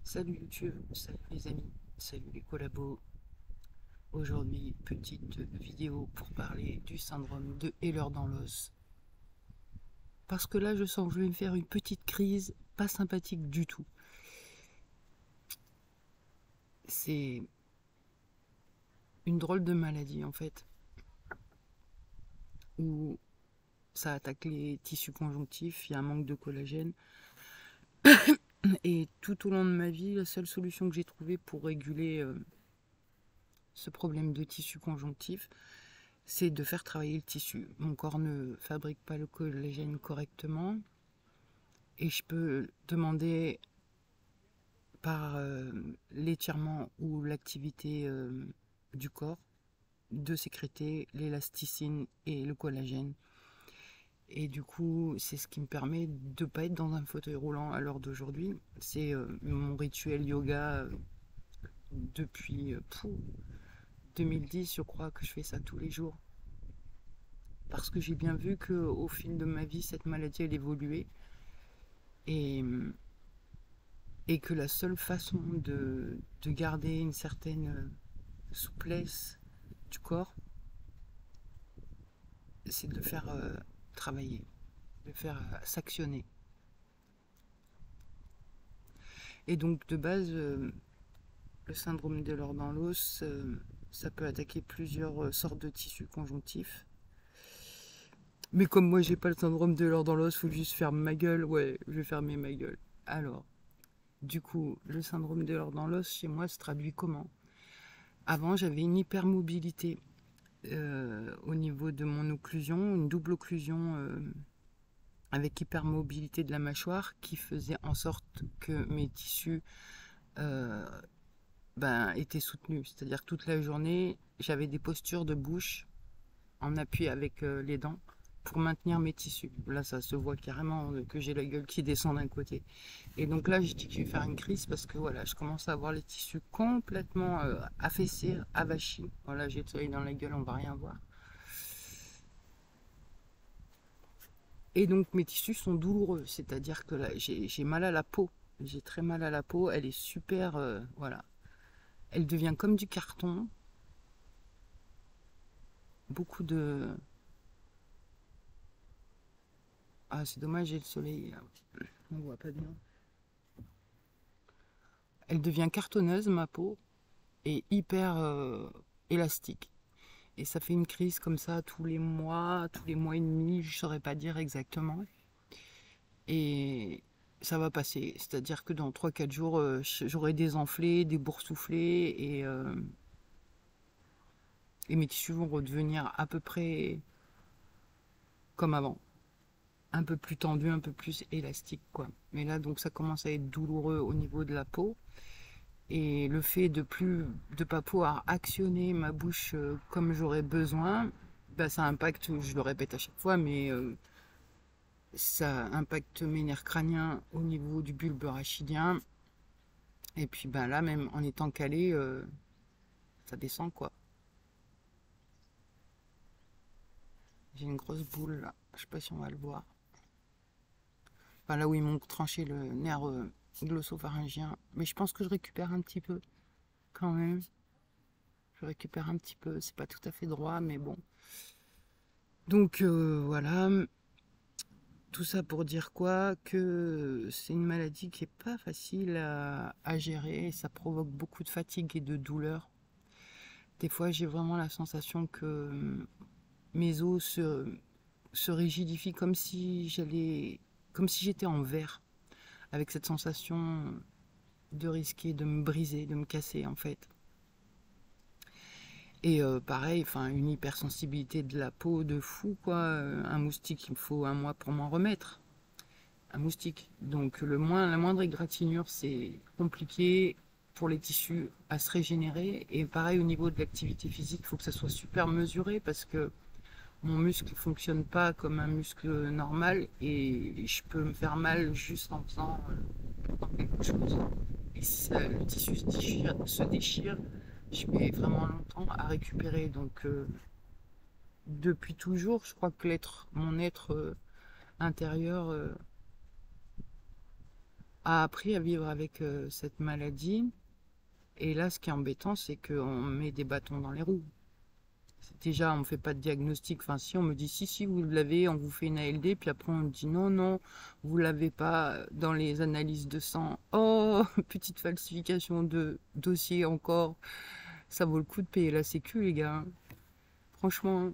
Salut YouTube, salut les amis, salut les collabos. Aujourd'hui, petite vidéo pour parler du syndrome de Ehlers-Danlos. Parce que là, je sens que je vais me faire une petite crise pas sympathique du tout. C'est une drôle de maladie en fait, où ça attaque les tissus conjonctifs, il y a un manque de collagène. Et tout au long de ma vie, la seule solution que j'ai trouvée pour réguler ce problème de tissu conjonctif, c'est de faire travailler le tissu. Mon corps ne fabrique pas le collagène correctement et je peux demander par l'étirement ou l'activité du corps de sécréter l'élasticine et le collagène. Et du coup, c'est ce qui me permet de ne pas être dans un fauteuil roulant à l'heure d'aujourd'hui. C'est mon rituel yoga depuis 2010, je crois que je fais ça tous les jours. Parce que j'ai bien vu qu'au fil de ma vie, cette maladie, elle évoluait. Et, et que la seule façon de garder une certaine souplesse du corps, c'est de le faire travailler, de le faire s'actionner. Et donc, de base, le syndrome d'Ehlers-Danlos, ça peut attaquer plusieurs sortes de tissus conjonctifs. Mais comme moi, j'ai pas le syndrome d'Ehlers-Danlos, faut juste fermer ma gueule. Ouais, je vais fermer ma gueule. Alors, du coup, le syndrome d'Ehlers-Danlos, chez moi, se traduit comment? Avant, j'avais une hypermobilité au niveau de mon occlusion, une double occlusion avec hypermobilité de la mâchoire qui faisait en sorte que mes tissus euh, étaient soutenus. C'est-à-dire que toute la journée, j'avais des postures de bouche en appui avec les dents pour maintenir mes tissus. Là, ça se voit carrément que j'ai la gueule qui descend d'un côté. Et donc là, je dis que je vais faire une crise parce que voilà, je commence à avoir les tissus complètement affaissés, avachis. Voilà, j'ai le soleil dans la gueule, on va rien voir. Et donc mes tissus sont douloureux, c'est-à-dire que là, j'ai mal à la peau. J'ai très mal à la peau, elle est super, voilà. Elle devient comme du carton. Beaucoup de... Ah, c'est dommage, j'ai le soleil, là. On voit pas bien. Elle devient cartonneuse, ma peau, et hyper élastique. Et ça fait une crise comme ça tous les mois et demi, je saurais pas dire exactement. Et ça va passer. C'est-à-dire que dans 3 4 jours, j'aurai des enflés, des boursouflés et mes tissus vont redevenir à peu près comme avant. Un peu plus tendus, un peu plus élastiques, quoi. Mais là, donc ça commence à être douloureux au niveau de la peau. Et le fait de pas pouvoir actionner ma bouche comme j'aurais besoin, ça impacte, je le répète à chaque fois, mais ça impacte mes nerfs crâniens au niveau du bulbe rachidien. Et puis là, même en étant calé, ça descend quoi. J'ai une grosse boule là, je sais pas si on va le voir. Enfin, là où ils m'ont tranché le nerf glossopharyngien. Mais je pense que je récupère un petit peu quand même. Je récupère un petit peu, c'est pas tout à fait droit, mais bon. Donc voilà, tout ça pour dire quoi? Que c'est une maladie qui est pas facile à gérer, ça provoque beaucoup de fatigue et de douleur. Des fois, j'ai vraiment la sensation que mes os se rigidifient comme si j'étais en verre, avec cette sensation de risquer de me briser, de me casser en fait. Et pareil, enfin une hypersensibilité de la peau de fou quoi. Un moustique, il me faut un mois pour m'en remettre. Un moustique. Donc la moindre égratignure, c'est compliqué pour les tissus à se régénérer. Et pareil au niveau de l'activité physique, il faut que ça soit super mesuré parce que mon muscle ne fonctionne pas comme un muscle normal et je peux me faire mal juste en faisant quelque chose. Et si le tissu se déchire, je mets vraiment longtemps à récupérer. Donc depuis toujours, je crois que mon être intérieur a appris à vivre avec cette maladie. Et là, ce qui est embêtant, c'est qu'on met des bâtons dans les roues. Déjà, on ne fait pas de diagnostic. Enfin, si, on me dit si, vous l'avez, on vous fait une ALD. Puis après, on me dit non, vous ne l'avez pas dans les analyses de sang. Oh, petite falsification de dossier encore. Ça vaut le coup de payer la sécu, les gars. Franchement.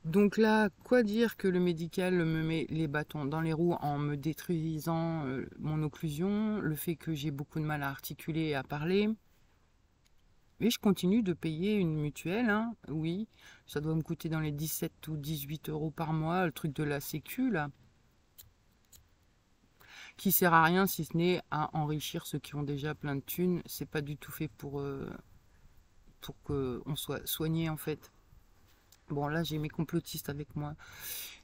Donc là, quoi dire que le médical me met les bâtons dans les roues en me détruisant mon occlusion, le fait que j'ai beaucoup de mal à articuler et à parler. Et je continue de payer une mutuelle, hein, oui. Ça doit me coûter dans les 17 ou 18 euros par mois, le truc de la sécu, là. Qui sert à rien si ce n'est à enrichir ceux qui ont déjà plein de thunes. C'est pas du tout fait pour qu'on soit soigné, en fait. Bon, là, j'ai mes complotistes avec moi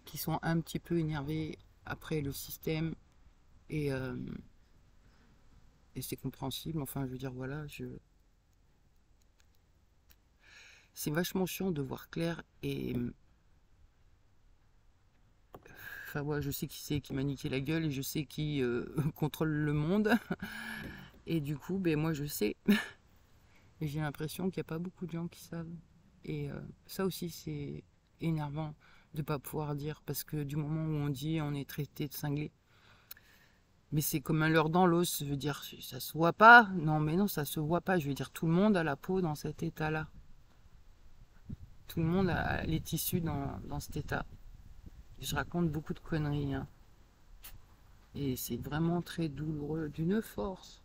qui sont un petit peu énervés après le système. Et, et c'est compréhensible. Enfin, je veux dire, voilà, c'est vachement chiant de voir clair et... Enfin, ouais, je sais qui c'est qui m'a niqué la gueule et je sais qui contrôle le monde. Et du coup, ben, moi, je sais. Et j'ai l'impression qu'il n'y a pas beaucoup de gens qui savent. Et ça aussi, c'est énervant de ne pas pouvoir dire. Parce que du moment où on dit, on est traité de cinglé. Mais c'est comme un leurre dans l'os. Je veux dire, ça se voit pas. Non, mais non, ça se voit pas. Je veux dire, tout le monde a la peau dans cet état-là. Tout le monde a les tissus dans cet état. Je raconte beaucoup de conneries, hein. Et c'est vraiment très douloureux, d'une force.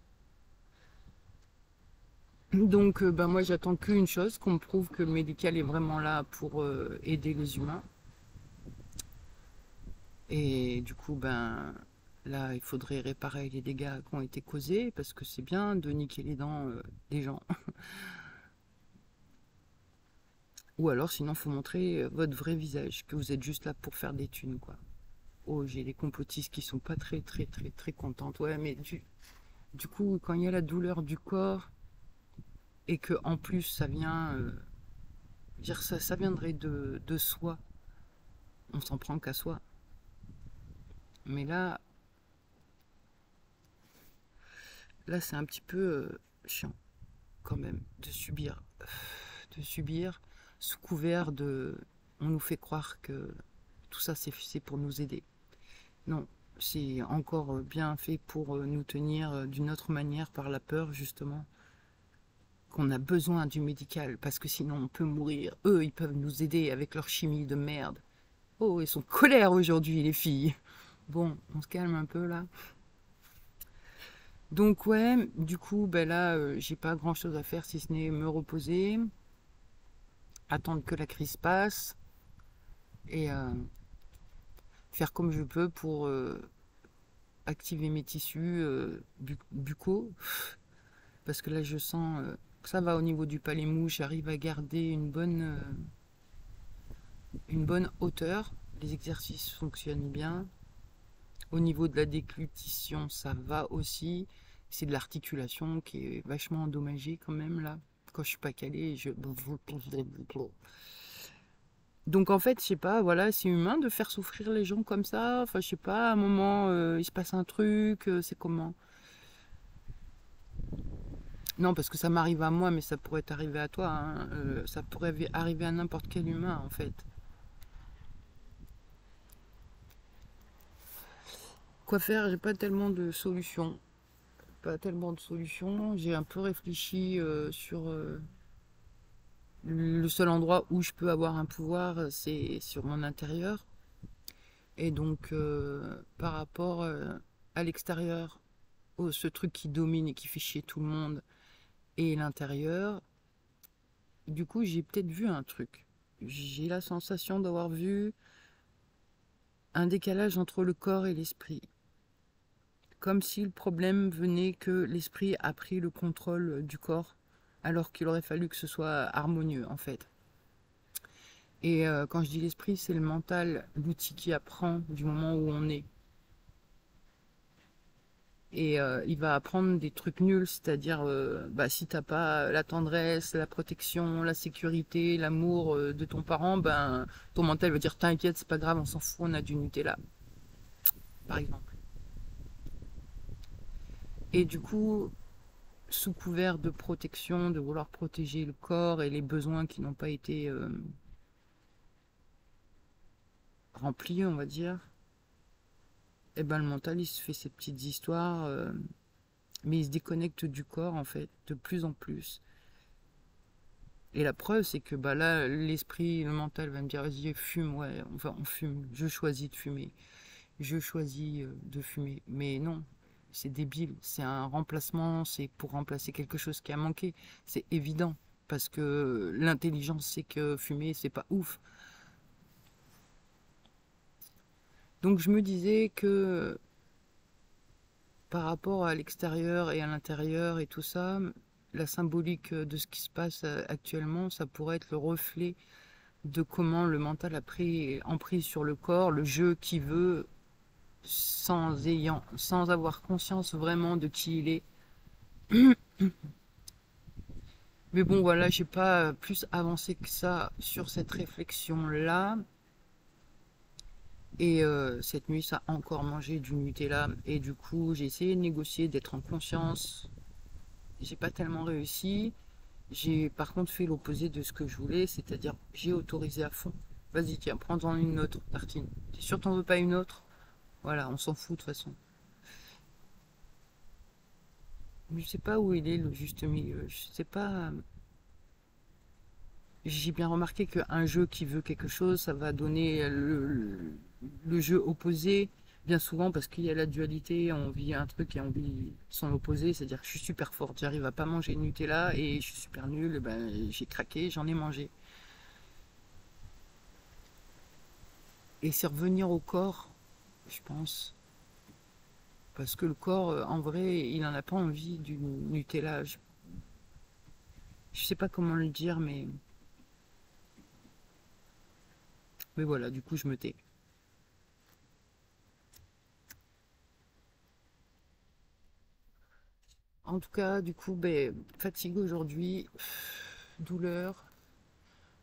Donc, ben moi, j'attends qu'une chose, qu'on me prouve que le médical est vraiment là pour aider les humains. Et du coup, ben là, il faudrait réparer les dégâts qui ont été causés, parce que c'est bien de niquer les dents des gens. Ou alors, sinon, il faut montrer votre vrai visage, que vous êtes juste là pour faire des thunes, quoi. Oh, j'ai des complotistes qui sont pas très contentes. Ouais, mais du coup, quand il y a la douleur du corps, et que en plus ça vient dire ça viendrait de soi, on s'en prend qu'à soi. Mais là c'est un petit peu chiant quand même de subir sous couvert de on nous fait croire que tout ça c'est pour nous aider. Non, c'est encore bien fait pour nous tenir d'une autre manière par la peur justement, qu'on a besoin du médical parce que sinon on peut mourir. Eux ils peuvent nous aider avec leur chimie de merde. Oh, ils sont colères aujourd'hui, les filles. Bon, on se calme un peu là. Donc ouais, du coup, ben là, j'ai pas grand chose à faire si ce n'est me reposer, attendre que la crise passe et faire comme je peux pour activer mes tissus buccaux. Parce que là, je sens que ça va au niveau du palais mouche. J'arrive à garder une bonne hauteur. Les exercices fonctionnent bien. Au niveau de la déglutition, ça va aussi. C'est de l'articulation qui est vachement endommagée quand même là. Quand je suis pas calée, Donc en fait, je sais pas, voilà, c'est humain de faire souffrir les gens comme ça. Enfin, je sais pas, à un moment, il se passe un truc, c'est comment? Non, parce que ça m'arrive à moi, mais ça pourrait t'arriver à toi, hein. Ça pourrait arriver à n'importe quel humain en fait. Quoi faire? J'ai pas tellement de solutions. Pas tellement de solutions. J'ai un peu réfléchi sur le seul endroit où je peux avoir un pouvoir, c'est sur mon intérieur. Et donc, par rapport à l'extérieur, ce truc qui domine et qui fait chier tout le monde, et l'intérieur, du coup, j'ai peut-être vu un truc. J'ai la sensation d'avoir vu un décalage entre le corps et l'esprit. Comme si le problème venait que l'esprit a pris le contrôle du corps, alors qu'il aurait fallu que ce soit harmonieux, en fait. Et quand je dis l'esprit, c'est le mental, l'outil qui apprend du moment où on est. Et il va apprendre des trucs nuls, c'est-à-dire bah, si t'as pas la tendresse, la protection, la sécurité, l'amour de ton parent, ben ton mental va dire t'inquiète, c'est pas grave, on s'en fout, on a du Nutella, par exemple. Et du coup, sous couvert de protection, de vouloir protéger le corps et les besoins qui n'ont pas été remplis, on va dire, et ben le mental il se fait ses petites histoires, mais il se déconnecte du corps en fait, de plus en plus. Et la preuve, c'est que bah là, l'esprit, le mental va me dire, vas-y, fume, ouais, on fume, je choisis de fumer, je choisis de fumer. Mais non, c'est débile, c'est un remplacement, c'est pour remplacer quelque chose qui a manqué, c'est évident. Parce que l'intelligence sait que fumer, c'est pas ouf. Donc je me disais que par rapport à l'extérieur et à l'intérieur et tout ça, la symbolique de ce qui se passe actuellement, ça pourrait être le reflet de comment le mental a pris emprise sur le corps, le jeu qui veut, sans avoir conscience vraiment de qui il est. Mais bon, voilà, j'ai pas plus avancé que ça sur cette réflexion-là. Et cette nuit, ça a encore mangé du Nutella. Et du coup, j'ai essayé de négocier, d'être en conscience. J'ai pas tellement réussi. J'ai par contre fait l'opposé de ce que je voulais, c'est-à-dire j'ai autorisé à fond. Vas-y, tiens, prends-en une autre tartine. T'es sûr t'en veux pas une autre? Voilà, on s'en fout de toute façon. Je sais pas où il est le juste milieu. Je sais pas. J'ai bien remarqué qu'un jeu qui veut quelque chose, ça va donner le jeu opposé. Bien souvent, parce qu'il y a la dualité, on vit un truc et on vit son opposé. C'est-à-dire que je suis super forte, j'arrive à pas manger de Nutella et je suis super nulle, et ben, j'ai craqué, j'en ai mangé. Et c'est revenir au corps, je pense. Parce que le corps, en vrai, il n'en a pas envie du Nutella. Je sais pas comment le dire, mais voilà, du coup, je me tais. En tout cas, du coup, ben, fatigue aujourd'hui, douleur,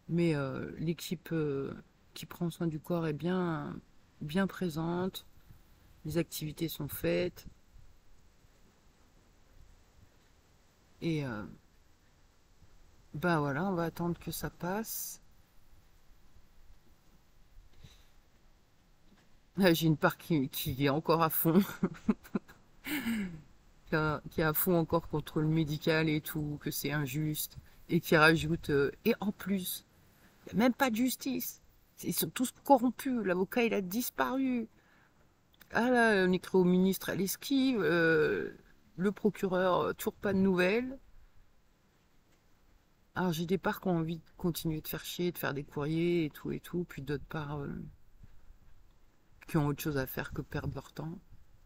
mais l'équipe qui prend soin du corps est bien présente, les activités sont faites, et bah voilà, on va attendre que ça passe. Là, j'ai une part qui est encore à fond, qui est à fond encore contre le médical et tout, que c'est injuste, et qui rajoute, et en plus, il n'y a même pas de justice. Ils sont tous corrompus, l'avocat il a disparu. Ah là, on écrit au ministre, elle esquive, le procureur, toujours pas de nouvelles. Alors j'ai des parts qui ont envie de continuer de faire chier, de faire des courriers et tout, puis d'autres parts qui ont autre chose à faire que perdre leur temps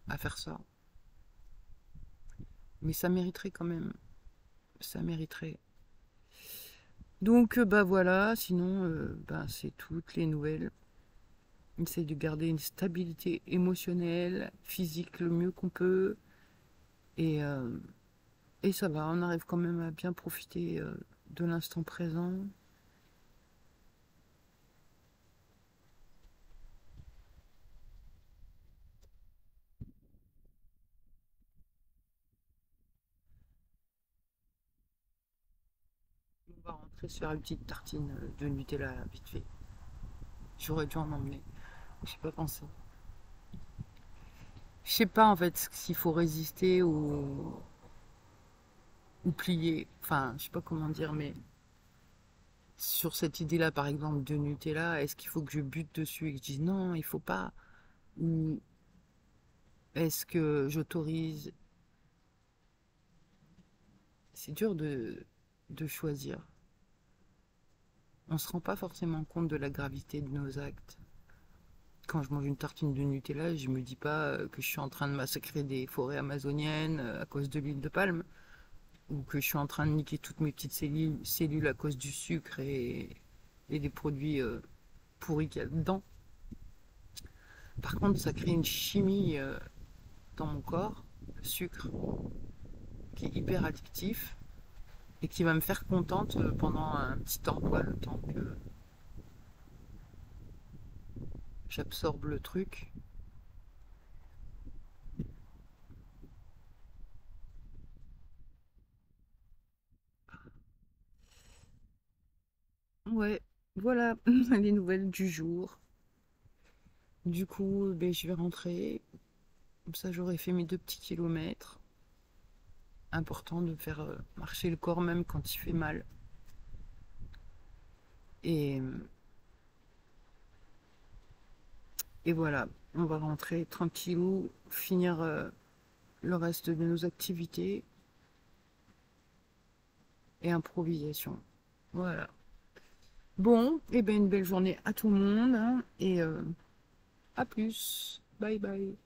à faire ça. Mais ça mériterait quand même, ça mériterait. Donc bah voilà, sinon bah, c'est toutes les nouvelles. On essaye de garder une stabilité émotionnelle, physique le mieux qu'on peut. Et, euh, et ça va, on arrive quand même à bien profiter de l'instant présent. On va rentrer se faire une petite tartine de Nutella vite fait. J'aurais dû en emmener. J'ai pas pensé. Je sais pas en fait s'il faut résister ou plier. Enfin, je sais pas comment dire, mais sur cette idée-là, par exemple, de Nutella, est-ce qu'il faut que je bute dessus et que je dise non, il faut pas? Ou est-ce que j'autorise? C'est dur de choisir. On se rend pas forcément compte de la gravité de nos actes. Quand je mange une tartine de Nutella, je me dis pas que je suis en train de massacrer des forêts amazoniennes à cause de l'huile de palme, ou que je suis en train de niquer toutes mes petites cellules à cause du sucre et des produits pourris qu'il y a dedans. Par contre, ça crée une chimie dans mon corps, le sucre, qui est hyper addictif et qui va me faire contente pendant un petit temps, quoi, le temps que j'absorbe le truc. Ouais, voilà les nouvelles du jour. Du coup, ben, je vais rentrer. Comme ça, j'aurai fait mes 2 petits kilomètres. Important de faire marcher le corps même quand il fait mal. Et, et voilà, on va rentrer tranquillou, finir le reste de nos activités et improvisation. Voilà. Bon, et ben une belle journée à tout le monde, hein, et à plus. Bye bye.